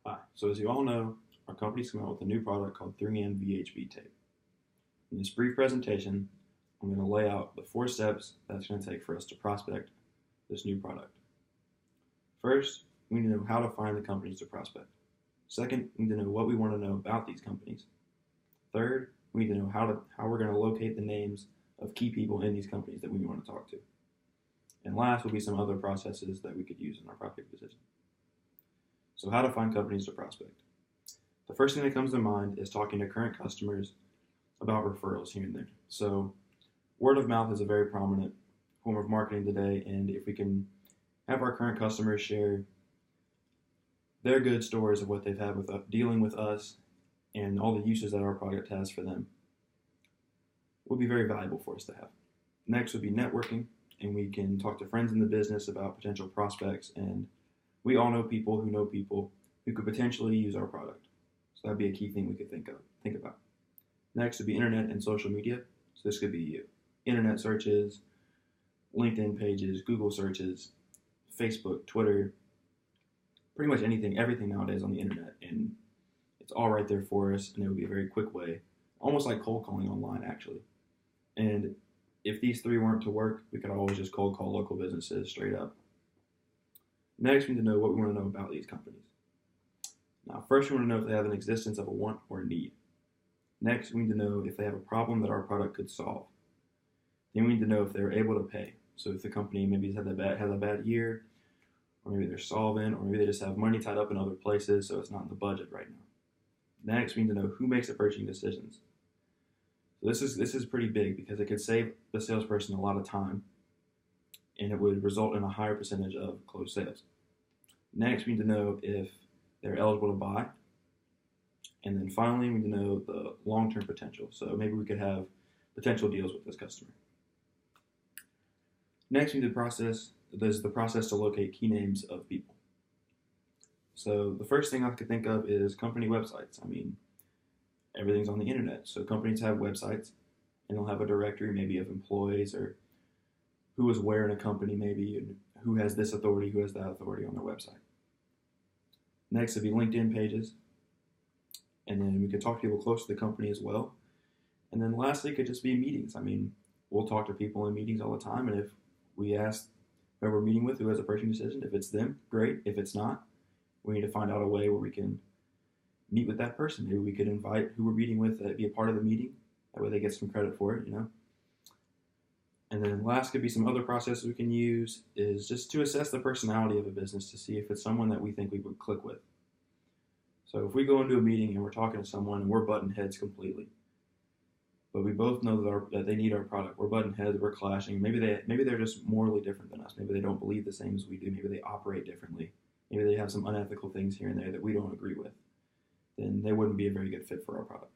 Hi. So as you all know, our company's come out with a new product called 3M VHB tape. In this brief presentation, I'm going to lay out the 4 steps that's going to take for us to prospect this new product. First, we need to know how to find the companies to prospect. Second, we need to know what we want to know about these companies. Third, we need to know how we're going to locate the names of key people in these companies that we want to talk to. And last will be some other processes that we could use in our prospect decision. So how to find companies to prospect. The first thing that comes to mind is talking to current customers about referrals here and there. So word of mouth is a very prominent form of marketing today, and if we can have our current customers share their good stories of what they've had with dealing with us and all the uses that our product has for them, would be very valuable for us to have. Next would be networking, and we can talk to friends in the business about potential prospects, and we all know people who could potentially use our product. So that'd be a key thing we could think about. Next would be internet and social media. So this could be internet searches, LinkedIn pages, Google searches, Facebook, Twitter, pretty much everything nowadays on the internet. And it's all right there for us, and it would be a very quick way, almost like cold calling online actually. And if these 3 weren't to work, we could always just cold call local businesses straight up. Next, we need to know what we want to know about these companies. Now, first, we want to know if they have an existence of a want or a need. Next, we need to know if they have a problem that our product could solve. Then we need to know if they're able to pay. So if the company maybe has a bad year, or maybe they're solvent, or maybe they just have money tied up in other places, so it's not in the budget right now. Next, we need to know who makes the purchasing decisions. So this is pretty big because it could save the salesperson a lot of time, and it would result in a higher percentage of closed sales. Next, we need to know if they're eligible to buy. And then finally, we need to know the long-term potential. So maybe we could have potential deals with this customer. Next, we need there's the process to locate key names of people. So the first thing I could think of is company websites. I mean, everything's on the internet. So companies have websites, and they'll have a directory maybe of employees or who is where in a company maybe, and who has this authority, who has that authority on their website. Next would be LinkedIn pages. And then we could talk to people close to the company as well. And then lastly, it could just be meetings. I mean, we'll talk to people in meetings all the time, and if we ask whoever we're meeting with who has a purchasing decision, if it's them, great. If it's not, we need to find out a way where we can meet with that person. Maybe we could invite who we're meeting with to be a part of the meeting. That way they get some credit for it, And then last could be some other processes we can use is just to assess the personality of a business to see if it's someone that we think we would click with. So if we go into a meeting and we're talking to someone and we're butting heads completely, but we both know that they need our product, we're butting heads, we're clashing. Maybe they're just morally different than us. Maybe they don't believe the same as we do. Maybe they operate differently. Maybe they have some unethical things here and there that we don't agree with. Then they wouldn't be a very good fit for our product.